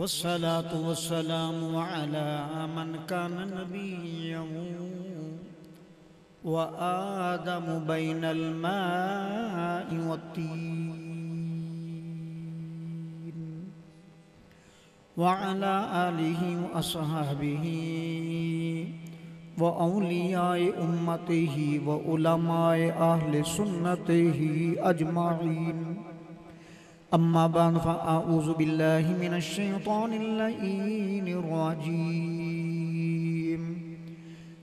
والصلاة والسلام على من كان نبيا وآدم بين الماء والطين وعلى آله وأصحابه وأولياء أمته وعلماء أهل سنته أجمعين أما بعد فأعوذ بالله من الشيطان اللعين الرجيم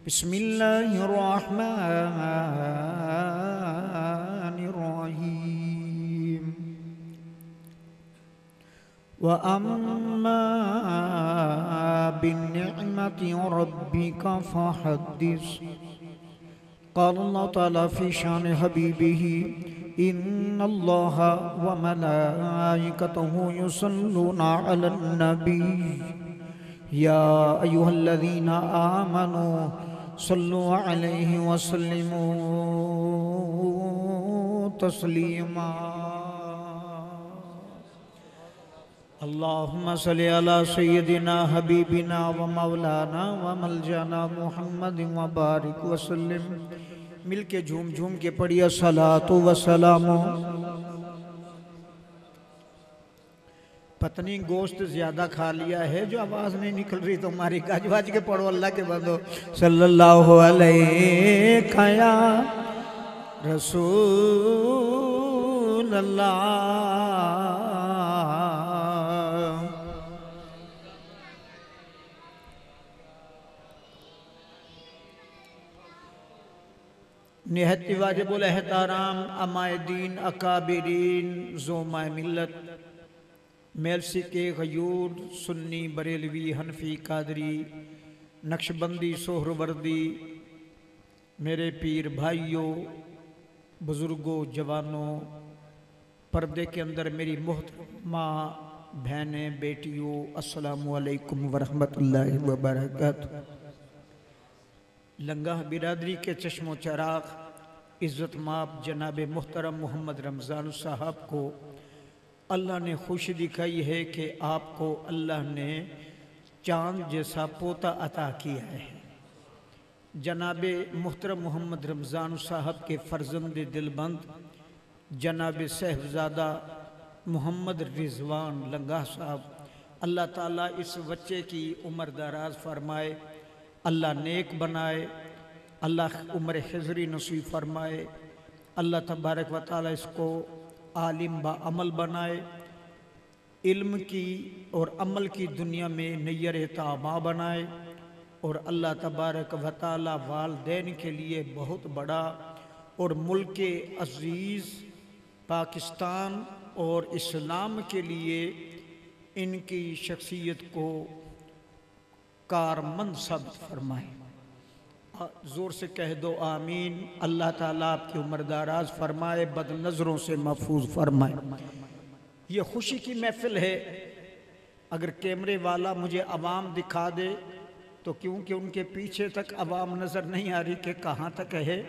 بسم الله الرحمن الرحيم وأما بنعمة ربك فحدث قال الله تعالى في شان حبيبه إن الله وملائكته يصلون على النبي يا أيها الذين آمنوا صلوا عليه وسلموا تسليما اللهم صل على سيدنا حبيبنا ومولانا وملجانا محمد وبارك وسلم مل کے جھوم جھوم کے پڑھیا صلاۃ و سلام پتنی گوشت زیادہ کھا لیا ہے جو آواز نہیں نکل رہی تو ہماری گاج باج کے پڑھو اللہ کے بندو صلی اللہ علیہ یا رسول اللہ نہایت واجب الاحترام امائے دین اکابرین زومائے ملت میلسی کے غیور سنی بریلوی حنفی قادری نقشبندی سہروردی میرے پیر بھائیوں بزرگوں جوانوں پردے کے اندر میری محترمہ بہنیں بیٹیوں السلام علیکم ورحمت اللہ وبرکاتہ لنگاہ برادری کے چشم و چراغ عزت مآب جناب محترم محمد رمضان صاحب کو اللہ نے خوشی دکھائی ہے کہ آپ کو اللہ نے چاند جیسا پوتا عطا کیا ہے جناب محترم محمد رمضان صاحب کے فرزند دلبند جناب صاحبزادہ محمد رضوان لنگاہ صاحب اللہ تعالیٰ اس بچے کی عمر دراز فرمائے اللہ نیک بنائے اللہ عمر خضری نصیب فرمائے اللہ تبارک و تعالی اس کو عالم با عمل بنائے علم کی اور عمل کی دنیا میں نیر تابع بنائے اور اللہ تبارک و تعالی والدین کے لیے بہت بڑا اور ملک عزیز پاکستان اور اسلام کے لیے ان کی شخصیت کو کارمند ثابت فرمائے زور سے کہہ دو آمین اللہ تعالیٰ آپ کی عمر دراز فرمائے بد نظروں سے محفوظ فرمائے یہ خوشی کی محفل ہے اگر کیمرے والا مجھے عوام دکھا دے تو کیونکہ ان کے پیچھے تک عوام نظر نہیں آ رہی کہ کہاں تک ہے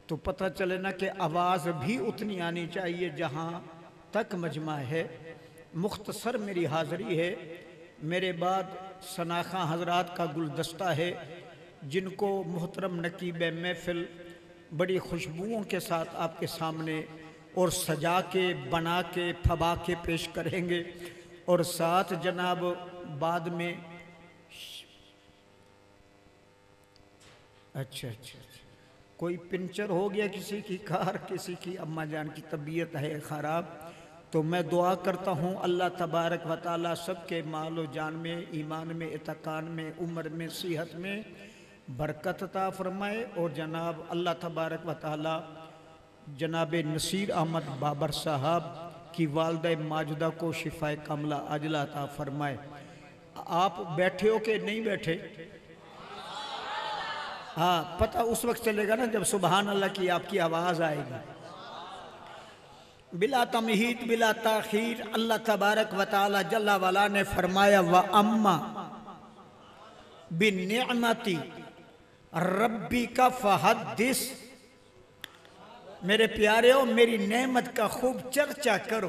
تو پتہ چلے نا کہ آواز بھی اتنی آنی چاہیے جہاں تک مجمع ہے مختصر میری حاضری ہے میرے بعد شناخواں حضرات کا گلدستہ ہے جن کو محترم نقیب محفل بڑی خوشبوؤں کے ساتھ آپ کے سامنے اور سجا کے بنا کے پھبا کے پیش کریں گے اور ساتھ جناب بعد میں اچھا کوئی پنچر ہو گیا کسی کی کار کسی کی اماں جان کی طبیعت ہے خراب تو میں دعا کرتا ہوں اللہ تبارک و تعالی سب کے مال و جان میں ایمان میں اتقان میں عمر میں صحت میں برکت عطا فرمائے اور جناب اللہ تبارک و تعالی جناب نصیر احمد بابر صاحب کی والدہ ماجدہ کو شفائے کاملہ عاجلہ عطا فرمائے آپ بیٹھے ہو کہ نہیں بیٹھے ہاں پتہ اس وقت چلے گا نا جب سبحان اللہ کی آپ کی آواز آئے گی بلا تمہید بلا تاخیر اللہ تبارک و تعالی جل وعلا نے فرمایا وَأَمَّا بِالنِّعْمَةِ رَبِّكَ فَحَدِّثْ میرے پیارے ہو میری نعمت کا خوب چرچا کرو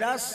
10।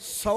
100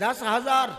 10,000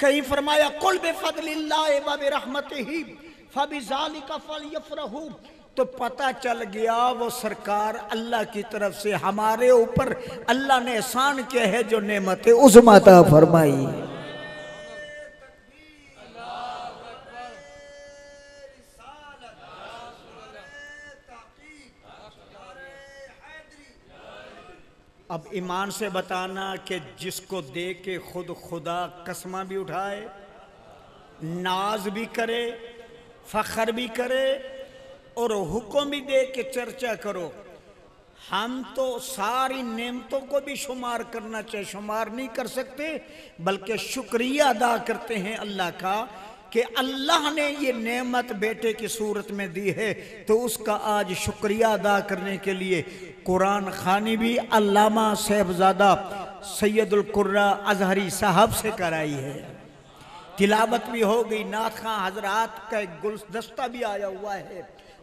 کہیں فرمایا قل بفضل اللہ و برحمتہ فبذالک فلیفرحوا، تو پتہ چل گیا وہ سرکار اللہ کی طرف سے ہمارے اوپر اللہ نے احسان کیا ہے جو نعمت عظمیٰ عطا فرمائی۔ اب ایمان سے بتانا کہ جس کو دیکھ کے خود خدا قسمہ بھی اٹھائے، ناز بھی کرے، فخر بھی کرے اور حکم بھی دے کے چرچا کرو، ہم تو ساری نعمتوں کو بھی شمار کرنا چاہیے، شمار نہیں کر سکتے بلکہ شکریہ ادا کرتے ہیں اللہ کا کہ اللہ نے یہ نعمت بیٹے کی صورت میں دی ہے، تو اس کا آج شکریہ ادا کرنے کے لیے قرآن خوانی بھی علامہ صاحبزادہ سید القرہ ازہری صاحب سے کرائی ہے، تلاوت بھی ہو گئی، نعت خواں حضرات کا ایک گلدستہ بھی آیا ہوا ہے،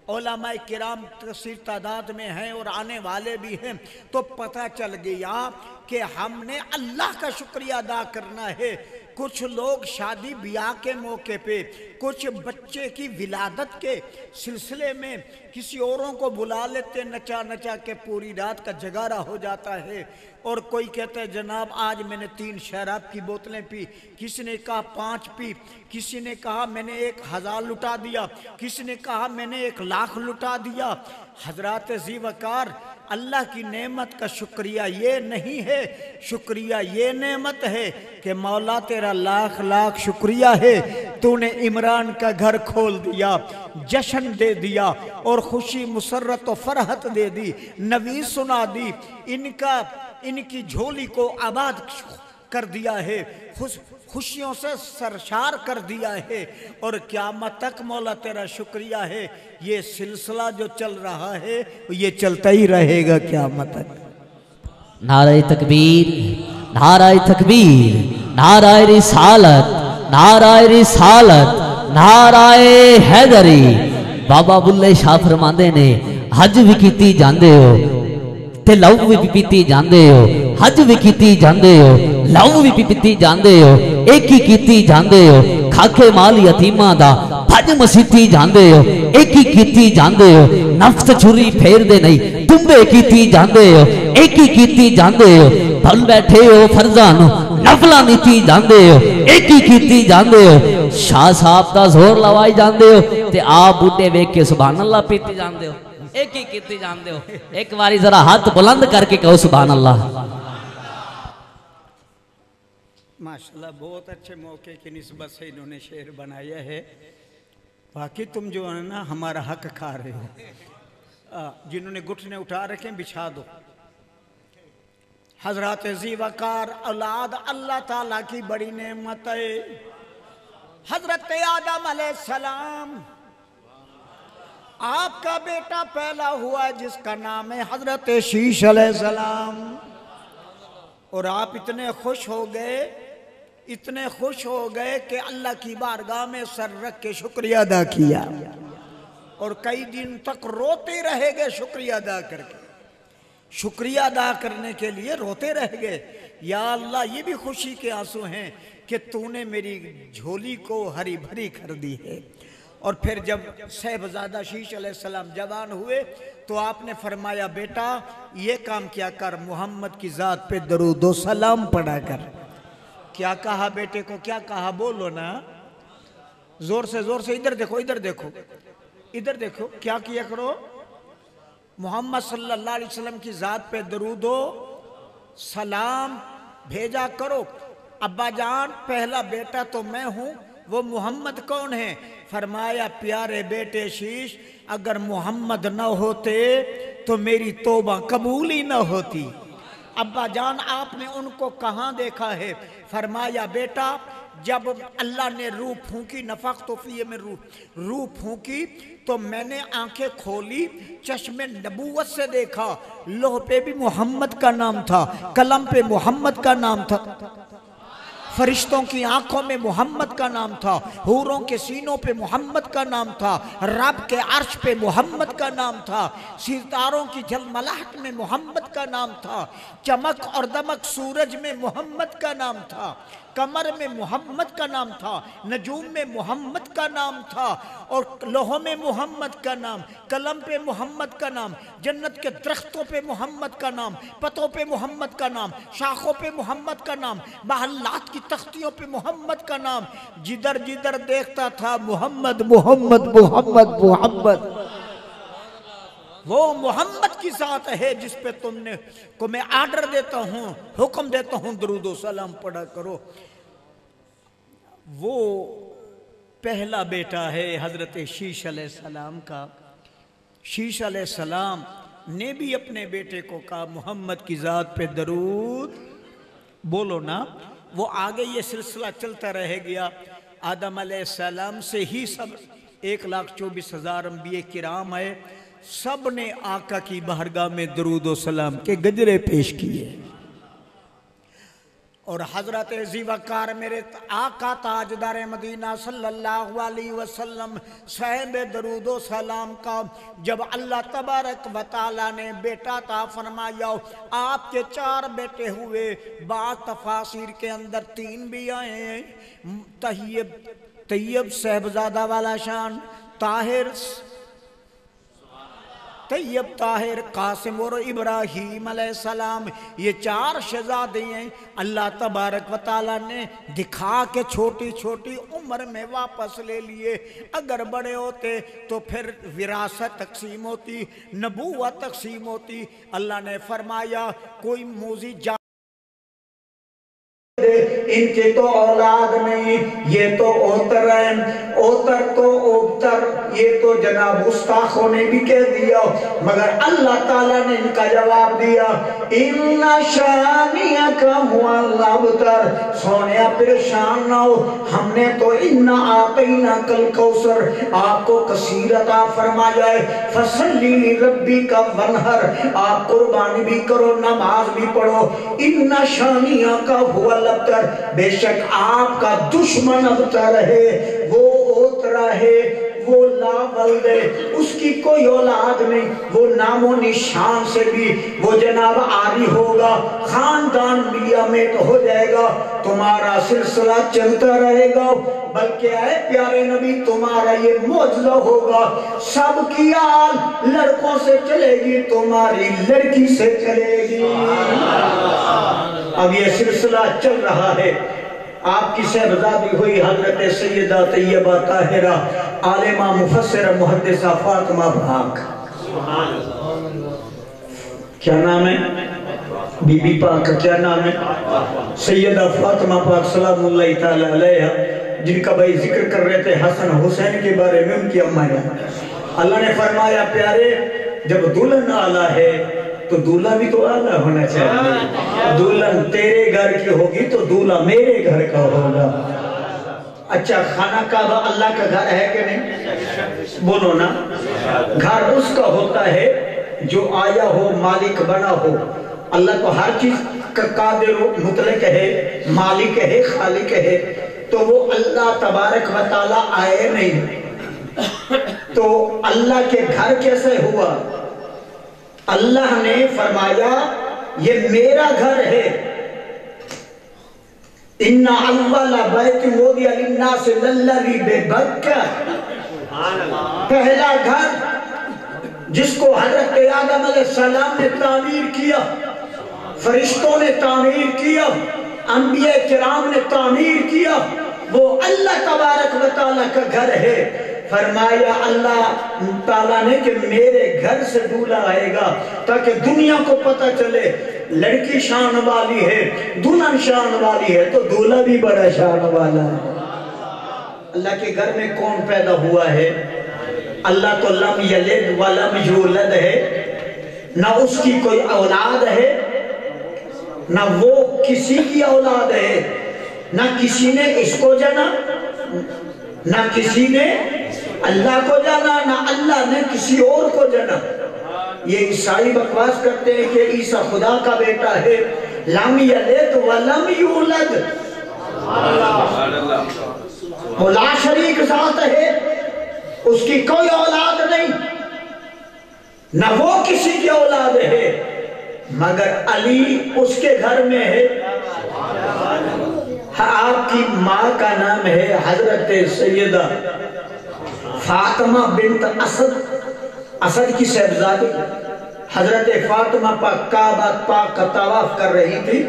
علماء کرام کثیر تعداد میں ہیں اور آنے والے بھی ہیں، تو پتہ چل گیا کہ ہم نے اللہ کا شکریہ ادا کرنا ہے۔ کچھ لوگ شادی بیاہ کے موقع پہ، کچھ بچے کی ولادت کے سلسلے میں کسی اوروں کو بلا لیتے، نچا نچا کے پوری رات کا جگارہ ہو جاتا ہے، اور کوئی کہتا ہے جناب آج میں نے 3 شراب کی بوتلیں پی، کسی نے کہا 5 پی، کسی نے کہا میں نے 1000 لٹا دیا، کسی نے کہا میں نے 1,00,000 لٹا دیا۔ حضرات ذی وقار، اللہ کی نعمت کا شکریہ یہ نہیں ہے، شکریہ یہ نعمت ہے کہ مولا تیرا لاکھ لاکھ شکریہ ہے، تو نے عمران کا گھر کھول دیا، جشن دے دیا اور خوشی مسرت و فرحت دے دی، نوید سنا دی، ان کی جھولی کو آباد کر دیا ہے، خوشیوں سے سرشار کر دیا ہے، اور قیامت تک مولا تیرا شکریہ ہے۔ یہ سلسلہ جو چل رہا ہے یہ چلتا ہی رہے گا قیامت تک۔ نعرہ تکبیر، نعرہ تکبیر، نعرہ رسالت، نعرہ رسالت، نعرہ حیدری۔ بابا بلے شاہ فرماندے نے حج بھی کیتی جاندے ہو تے لو بھی پیتی جاندے ہو، حج بھی کیتی جاندے ہو، لو بھی پیتی جاندے ہو، ایک ہی کیتی جاندے ہو، کھاکے مال یتیماں دا بھج مسیتی جاندے ہو، ایک ہی کیتی جاندے ہو، نفس چھری پھیر دے نہیں تمبے کیتی جاندے ہو، ایک ہی کیتی جاندے ہو، بھل بیٹھے ہو فرزانو نفلہ نیتی جاندے ہو، ایک ہی کیتی جاندے ہو، شاہ صاحب دا زور لوائی جاندے ہو تے آپ بوٹے بیک کے سبحان اللہ پیتی جاندے ہو، ایک ہی کیتی جاندے ہو۔ ایک باری ذرا ہاتھ بلند کر کے کہو سبحان اللہ۔ ماشاءاللہ بہت اچھے موقع کی نسبت سے انہوں نے شعر بنایا ہے، باقی تم جو ہے نا ہمارا حق کھا رہے ہو، جنہوں نے گھٹنے اٹھا رکھیں بچھا دو۔ حضرات ذی وقار اولاد اللہ تعالیٰ کی بڑی نعمت ہے۔ حضرت آدم علیہ السلام آپ کا بیٹا پیدا ہوا جس کا نام ہے حضرت شیش علیہ السلام، اور آپ اتنے خوش ہو گئے کہ اللہ کی بارگاہ میں سر رکھ کے شکریہ ادا کیا، اور کئی دن تک روتے رہ گئے شکریہ ادا کر کے، شکریہ ادا کرنے کے لیے روتے رہ گئے، یا اللہ یہ بھی خوشی کے آنسو ہیں کہ تو نے میری جھولی کو ہری بھری کر دی ہے۔ اور پھر جب صاحبزادہ شیش علیہ السلام جوان ہوئے تو آپ نے فرمایا بیٹا یہ کام کیا کر، محمد کی ذات پہ درود و سلام پڑھا کر۔ کیا کہا بیٹے کو، کیا کہا بولو نا، زور سے ادھر دیکھو ادھر دیکھو، کیا کیا کرو، محمد صلی اللہ علیہ وسلم کی ذات پہ درود و سلام بھیجا کرو۔ ابا جان پہلا بیٹا تو میں ہوں، وہ محمد کون ہے؟ فرمایا پیارے بیٹے شیش اگر محمد نہ ہوتے تو میری توبہ قبول ہی نہ ہوتی۔ ابا جان آپ نے ان کو کہاں دیکھا ہے؟ فرمایا بیٹا جب اللہ نے روح پھونکی، نفخت فیہ من روح پھونکی تو میں نے آنکھیں کھولی، چشم نبوت سے دیکھا، لوح پہ بھی محمد کا نام تھا، قلم پہ محمد کا نام تھا، فرشتوں کی آنکھوں میں محمد کا نام تھا، حوروں کے سینوں پہ محمد کا نام تھا، رب کے عرش پہ محمد کا نام تھا، ستاروں کی جھلملاہٹ میں محمد کا نام تھا، چمک اور دمک سورج میں محمد کا نام تھا، کمر میں محمد کا نام تھا، نجوم میں محمد کا نام تھا، اور لوحوں میں محمد کا نام، قلم پہ محمد کا نام، جنت کے درختوں پہ محمد کا نام، پتوں پہ محمد کا نام، شاخوں پہ محمد کا نام، محلات کی تختیوں پہ محمد کا نام، جدھر جدھر دیکھتا تھا محمد محمد محمد محمد۔ وہ محمد کی ذات ہے جس پہ تم نے کو میں آرڈر دیتا ہوں، حکم دیتا ہوں درود و سلام پڑھا کرو۔ وہ پہلا بیٹا ہے حضرت شیش علیہ السلام کا۔ شیش علیہ السلام نے بھی اپنے بیٹے کو کہا محمد کی ذات پہ درود بولو نا۔ وہ آگے یہ سلسلہ چلتا رہ گیا، آدم علیہ السلام سے ہی سب 1,24,000 انبیاء کرام آئے، سب نے آقا کی بارگاہ میں درود و سلام کے گجرے پیش کیے، اور حضرت ذی وقار میرے آقا تاجدار مدینہ صلی اللہ علیہ وسلم صاحب درود و سلام کا جب اللہ تبارک و تعالیٰ نے بیٹا عطا فرمایا، آپ کے 4 بیٹے ہوئے، بعض تفاسیر کے اندر 3 بھی آئے ہیں، طیب صاحبزادہ والا شان، طیب طاہر قاسم اور ابراہیم علیہ السلام، یہ 4 شہزادے ہیں۔ اللہ تبارک و تعالیٰ نے دکھا کے چھوٹی چھوٹی عمر میں واپس لے لیے، اگر بڑے ہوتے تو پھر وراثت تقسیم ہوتی، نبوت تقسیم ہوتی۔ اللہ نے فرمایا کوئی موذی جا ان کے تو اولاد نہیں، یہ تو اوتر ہیں، اوتر تو اوبتر، یہ تو جناب گستاخوں نے بھی کہہ دیا، مگر اللہ تعالیٰ نے ان کا جواب دیا، ان شانیک هو الابتر، سونیا پریشان نہ ہو، ہم نے تو انا اعطیناک الکوثر، آپ کو کثیر عطا فرمایا ہے، فصلی لربک وانحر، آپ قربانی بھی کرو، نماز بھی پڑھو، ان شانیک هو الابتر، بے شک آپ کا دشمن ابتر ہے، وہ اوترا ہے، وہ لا ولد ہے، اس کی کوئی اولاد نہیں، وہ نام و نشان سے بھی وہ جناب آری ہوگا، خاندان بھی امیت ہو جائے گا، تمہارا سلسلہ چلتا رہے گا، بلکہ اے پیارے نبی تمہارا یہ معجزہ ہوگا، سب کی آل لڑکوں سے چلے گی، تمہاری لڑکی سے چلے گی۔ اب یہ سلسلہ چل رہا ہے، آپ کی صاحبزادی ہوئی حضرت سیدہ طیبہ طاہرہ عالمہ مفسرہ محدثہ فاطمہ پاک، کیا نام ہے بی بی پاک کا کیا نام ہے؟ سیدہ فاطمہ پاک سلام اللہ تعالی علیہ، جن کا بھائی ذکر کر رہے تھے حسن حسین کے بارے میں، ان کی اماں جان۔ اللہ نے فرمایا پیارے جب دلہن اعلیٰ ہے تو دولہا بھی تو اعلیٰ ہونا چاہیے، دلہن تیرے گھر کی ہوگی تو دولہا میرے گھر کا ہوگا۔ اچھا خانہ کعبہ اللہ کا گھر ہے کہ نہیں؟ بولو نا، گھر اس کا ہوتا ہے جو آیا ہو، مالک بنا ہو۔ اللہ تو ہر چیز کا قادر و مطلق ہے، مالک ہے، خالق ہے، تو وہ اللہ تبارک و تعالیٰ آئے نہیں، تو اللہ کے گھر کیسے ہوا؟ اللہ نے فرمایا یہ میرا گھر ہے، ان اول بیت وضع للناس للذی ببکہ، پہلا گھر جس کو حضرت آدم علیہ السلام نے تعمیر کیا، فرشتوں نے تعمیر کیا، انبیاء کرام نے تعمیر کیا، وہ اللہ تبارک و تعالیٰ کا گھر ہے۔ فرمایا اللہ تعالیٰ نے کہ میرے گھر سے دولہا آئے گا تاکہ دنیا کو پتہ چلے لڑکی شان والی ہے، دلہن شان والی ہے، تو دولہا بھی بڑا شان والا ہے۔ اللہ کے گھر میں کون پیدا ہوا ہے؟ اللہ تو لم یلد ولم یولد ہے، نہ اس کی کوئی اولاد ہے، نہ وہ کسی کی اولاد ہے، نہ کسی نے اس کو جانا، نہ کسی نے اللہ کو جانا، نہ اللہ نے کسی اور کو جانا۔ یہ عیسائی بکواس کرتے ہیں کہ عیسیٰ خدا کا بیٹا ہے، لم یلد ولم یولد، وہ لا شریک ذات ہے، اس کی کوئی اولاد نہیں، نہ وہ کسی کی اولاد ہے، مگر علی اس کے گھر میں ہے۔ آپ کی ماں کا نام ہے حضرت سیدہ فاطمہ بنت اسد، اسد کی صاحبزادی۔ حضرت فاطمہ پاک کعبہ پاک کا طواف کر رہی تھی۔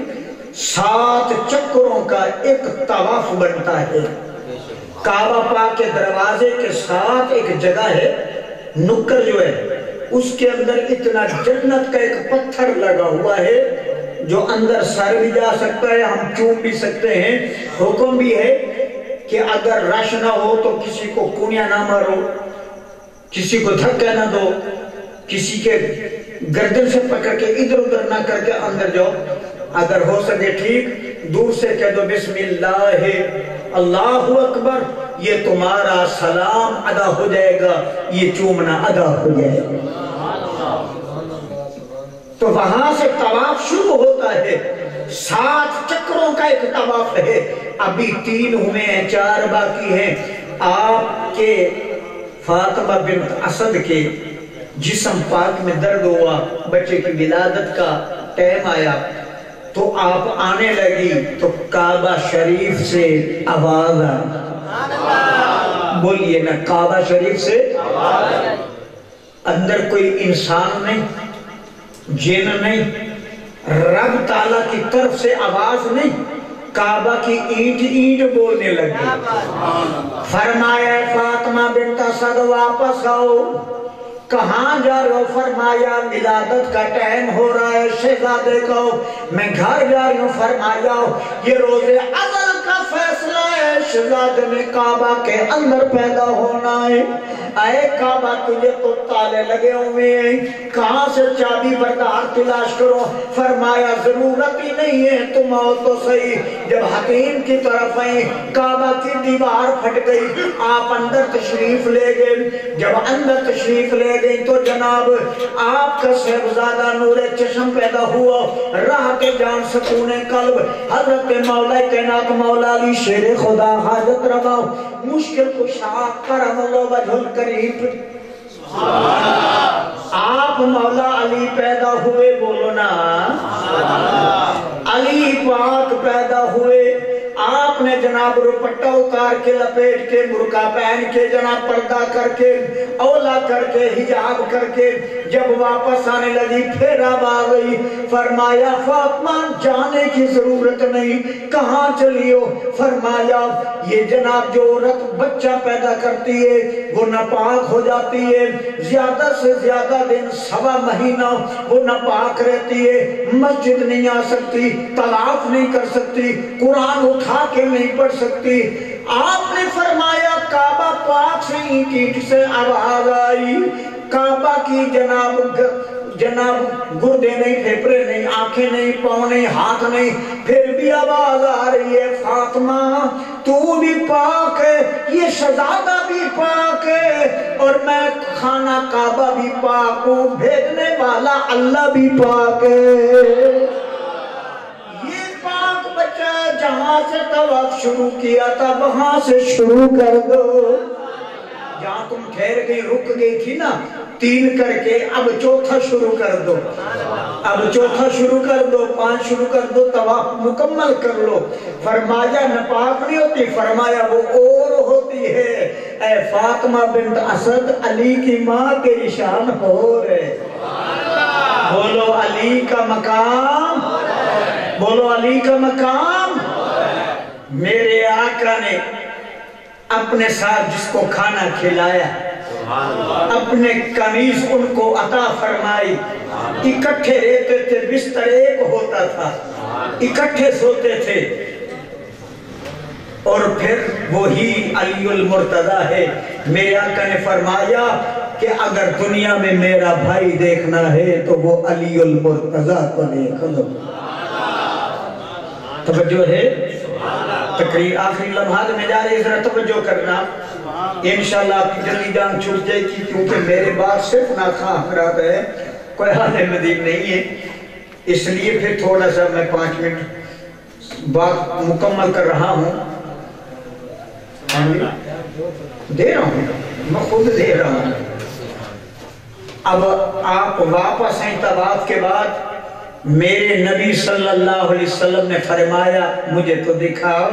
7 چکروں کا ایک طواف بنتا ہے۔ کعبہ پاک کے دروازے کے ساتھ ایک جگہ ہے، نکر جو ہے اس کے اندر اتنا جنت کا ایک پتھر لگا ہوا ہے جو اندر سر بھی جا سکتا ہے، ہم چوم بھی سکتے ہیں۔ حکم بھی ہے کہ اگر رش نہ ہو تو کسی کو کونیا نہ مارو، کسی کو دھکا نہ دو، کسی کے گردن سے پکڑ کے ادھر ادھر نہ کر کے اندر جاؤ۔ اگر ہو سکے ٹھیک، دور سے کہہ دو بسم اللہ اللہ اکبر، یہ تمہارا سلام ادا ہو جائے گا، یہ چومنا ادا ہو جائے گا۔ تو وہاں سے طواف شروع ہوتا ہے۔ 7 چکروں کا ایک طواف ہے۔ ابھی 3 ہوئے ہیں، 4 باقی ہیں۔ آپ کے فاطمہ بنت اسد کے جسم پاک میں درد ہوا، بچے کی ولادت کا ٹائم آیا تو آپ آنے لگی تو کعبہ شریف سے آواز آئی۔ بولیے نا، کعبہ شریف سے اندر کوئی انسان نہیں، جن نہیں، رب تعالیٰ کی طرف سے آواز نہیں، کعبہ کی اینٹ اینٹ بولنے لگی۔ فرمایا فاطمہ بنت اسد واپس آؤ۔ کہاں جا رہے ہو؟ فرمایا ولادت کا ٹائم ہو رہا ہے شہزادے کو، میں گھر جا رہی ہوں۔ فرمایا یہ روز ازل کا فیصلہ ہے، شہزادے نے کعبہ کے اندر پیدا ہونا ہے۔ اے کعبہ تجھے تو تالے لگے ہوئے ہیں، کہاں سے چابی بردار تلاش کرو؟ فرمایا ضرورت ہی نہیں ہے، تم آؤ تو صحیح۔ جب حتیم کی طرف آئیں، کعبہ کی دیوار پھٹ گئی، آپ اندر تشریف لے گئے۔ جب اندر تشریف لے گئی تو جناب آپ کا صاحبزادہ نور چشم پیدا ہوا، راہ کے جان سکون قلب حضرت مولا کائنات مولا علی شیر خدا حاجت روا مشکل کشا کرم اللہ وجہ الکریم۔ آپ مولا علی پیدا ہوئے، بولو نا علی پاک پیدا ہوئے۔ آپ نے جناب روپٹہ اتار کے لپیٹ کے برقع پہن کے جناب پردہ کر کے اولا کر کے حجاب کر کے جب واپس آنے لگی پھر اب آ گئی۔ فرمایا فاطمہ جانے کی ضرورت نہیں، کہاں چلی ہو؟ فرمایا یہ جناب جو عورت بچہ پیدا کرتی ہے وہ ناپاک ہو جاتی ہے، زیادہ سے زیادہ دن 1.25 مہینہ وہ ناپاک رہتی ہے، مسجد نہیں آ سکتی، طواف نہیں کر سکتی، قرآن اٹھا کے نہیں پڑھ سکتی۔ آپ نے فرمایا کعبہ پاک سے اینٹ سے آواز آئی، کعبہ کی جناب گردے نہیں، پھیپڑے نہیں، آنکھیں نہیں، پاؤں نہیں، ہاتھ نہیں، پھر بھی آواز آ رہی ہے فاطمہ تو بھی پاک ہے، یہ شہزادہ بھی پاک ہے، اور میں خانہ کعبہ بھی پاک ہوں، بھیجنے والا اللہ بھی پاک ہے۔ جہاں سے طواف شروع کیا تھا وہاں سے شروع کر دو۔ جہاں تم ٹھہر گئی رک گئی تھی نا 3 کر کے، اب 4تھا شروع کر دو، اب 4تھا شروع کر دو، 5 شروع کر دو، طواف مکمل کر لو۔ فرمایا ناپاک نہیں ہوتی، فرمایا وہ اور ہوتی ہے۔ اے فاطمہ بنت اسد علی کی ماں کے نشان ہو رہے، بولو علی کا مقام، بولو علی کا مقام۔ میرے آقا نے اپنے ساتھ جس کو کھانا کھلایا، اپنے قمیص ان کو عطا فرمائی، اکٹھے رہتے تھے، بستر ایک ہوتا تھا، اکٹھے سوتے تھے، اور پھر وہی علی المرتضی ہے۔ میرے آقا نے فرمایا کہ اگر دنیا میں میرا بھائی دیکھنا ہے تو وہ علی المرتضی کو دیکھ لو۔ توجہ ہے، تقریر آخری لمحات میں جا رہے، ذرا توجہ کرنا، انشاءاللہ آپ کی جلدی جان چھوٹ جائے گی، کیونکہ میرے بعد صرف ناخواہ حضرات ہے، کوئی حال مدین نہیں ہے، اس لیے پھر تھوڑا سا میں 5 منٹ بات مکمل کر رہا ہوں، دے رہا ہوں، میں خود دے رہا ہوں۔ اب آپ واپس ہیں طواف کے بعد، میرے نبی صلی اللہ علیہ وسلم نے فرمایا مجھے تو دکھاؤ.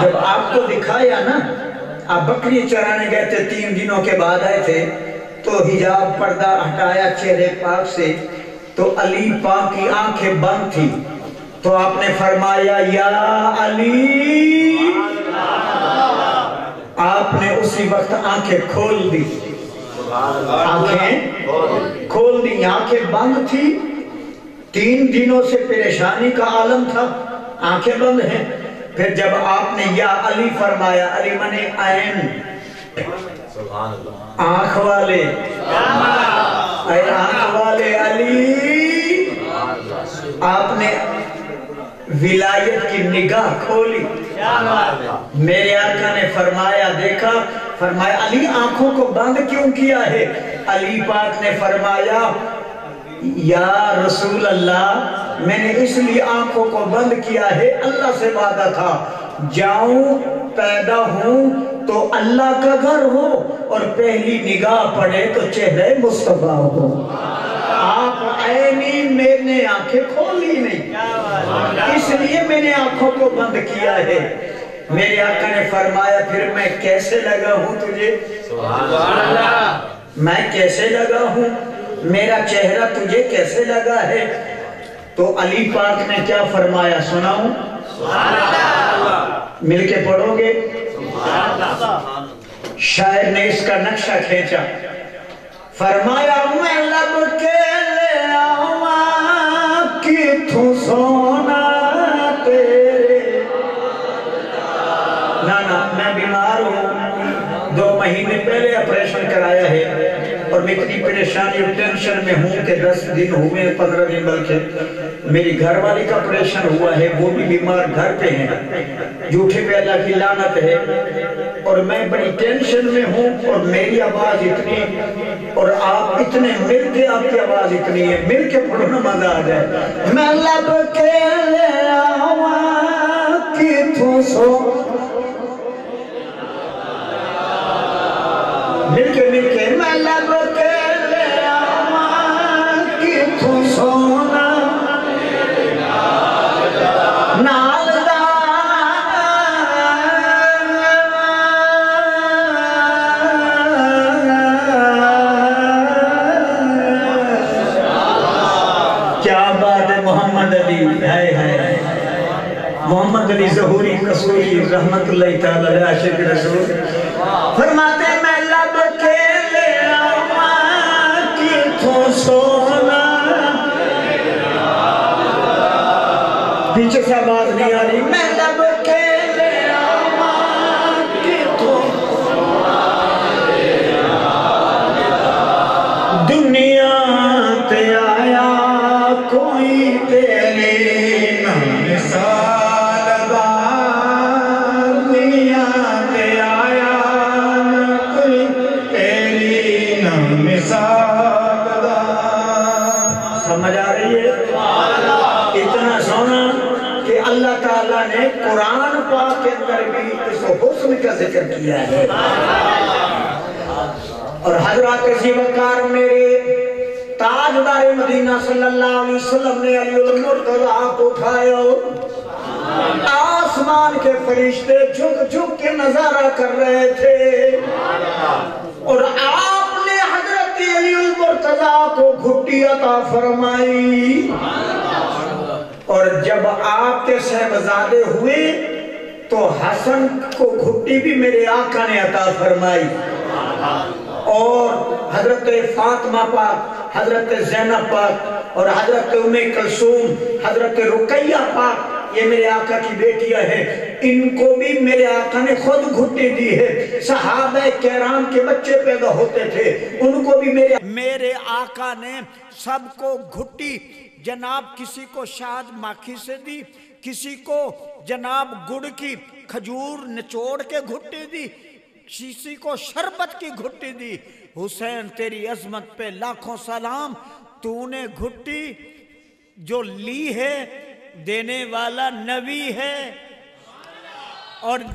جب آپ کو دکھایا نا، آپ بکری چرانے گئے تھے، 3 دنوں کے بعد آئے تھے، تو حجاب پردہ ہٹایا چہرے پاک سے، تو علی پاک کی آنکھیں بند تھی، تو آپ نے فرمایا یا علی. آپ نے اسی وقت آنکھیں کھول دی، آنکھیں کھول دی. آنکھیں بند تھی، 3 دنوں سے پریشانی کا عالم تھا، آنکھیں بند ہیں. پھر جب آپ نے یا علی فرمایا، علی منے عین، آنکھ والے، اے آنکھ والے علی. آپ نے ولایت کی نگاہ کھولی. میرے آقا نے فرمایا، دیکھا، فرمایا علی آنکھوں کو بند کیوں کیا ہے؟ علی پاک نے فرمایا یا رسول اللہ، میں نے اس لیے آنکھوں کو بند کیا ہے، اللہ سے وعدہ تھا جاؤں پیدا ہوں تو اللہ کا گھر ہو اور پہلی نگاہ پڑے تو چہرے مصطفیٰ ہو. آپ عینی، میں نے آنکھیں کھولی نہیں، اس لیے میں نے آنکھوں کو بند کیا ہے. میرے آقا نے فرمایا پھر میں کیسے لگا ہوں تجھے؟ میں کیسے لگا ہوں؟ میرا چہرہ تجھے کیسے لگا ہے؟ تو علی پاک نے کیا فرمایا سناؤں؟ مل کے پڑھو گے؟ شاعر نے اس کا نقشہ کھینچا، فرمایا میں لب کے لے آواں کتھوں سونا تیرے. نا میں بیمار ہوں، 2 مہینے پہلے آپریشن کرایا ہے اور میں اتنی پریشانی اور ٹینشن میں ہوں کہ 10 دن ہوئے، 15 دن بلکہ. میری گھر والی کا آپریشن ہوا ہے، وہ بھی بیمار گھر پہ ہیں، جھوٹے پہ اللہ کی لعنت ہے، اور میں بڑی ٹینشن میں ہوں اور میری آواز اتنی اور آپ اتنے مل کے آپ کی آواز اتنی ہے. مل کے پڑھو نا مزہ آ جائے. میں لب کے لے آواں کتھوں سو، مل کے میں لب کے لے آواں کتھوں سونا نالدہ کیا بات ہے. محمد علی محمد علی ظہوری قصوری رحمت اللہ تعالی عاشق رسول فرماتے ہیں میں لب کے لے آواں کتھوں سونا. پیچھے سے آواز نہیں آ رہی. میں لب کے لے آواں کتھوں دنیا تے آیا کوئی تیری نہ مثال بار. دنیا تے آیا کوئی تیری نہ مثال بار. سمجھ آ رہی ہے؟ اتنا سونا کہ اللہ تعالیٰ نے قرآن پاک کے اندر بھی اس حسن کا ذکر کیا ہے. اور حضرات عزیز وقار میرے تاجدار مدینہ صلی اللہ علیہ وسلم نے علی المرتضیٰ کو اٹھایا، آسمان کے فرشتے جھک جھک کے نظارہ کر رہے تھے، اور آپ نے حضرت علی المرتضیٰ کو گھٹی عطا فرمائی. اور جب آپ کے صاحبزادے ہوئے تو حسن کو گھٹی بھی میرے آقا نے عطا فرمائی. اور حضرت فاطمہ پاک، حضرت زینب پاک اور حضرت ام کلثوم، حضرت رقیہ پاک، یہ میرے آقا کی بیٹیاں ہیں، ان کو بھی میرے آقا نے خود گھٹی دی ہے. صحابہ کرام کے بچے پیدا ہوتے تھے، ان کو بھی میرے آقا نے سب کو گھٹی. جناب کسی کو شہد ماکھی سے دی، کسی کو جناب گڑ کی کھجور نچوڑ کے گھٹی دی، کسی کو شربت کی گھٹی دی. حسین تیری عظمت پہ لاکھوں سلام، تو نے گھٹی جو لی ہے دینے والا نبی ہے، اور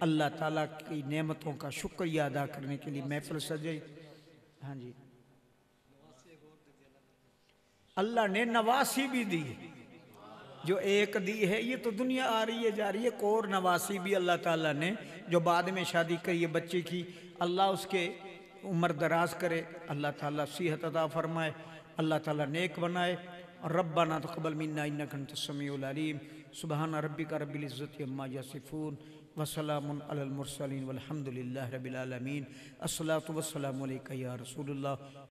اللہ تعالیٰ کی نعمتوں کا شکریہ ادا کرنے کے لیے محفل سجائی. ہاں جی اللہ نے نواسی بھی دی جو ایک دی ہے یہ تو دنیا آ رہی ہے جا رہی ہے. ایک اور نواسی بھی اللہ تعالیٰ نے جو بعد میں شادی کری ہے بچے کی اللہ اس کے عمر دراز کرے, اللہ تعالیٰ صحت عطا فرمائے, اللہ تعالیٰ نیک بنائے. ربنا تقبل منا انک انت السمیع العلیم. سبحان ربک رب العزت عما یصفون وسلام علی المرسلین والحمد للہ رب العالمین. الصلاۃ والسلام علیک یا رسول اللہ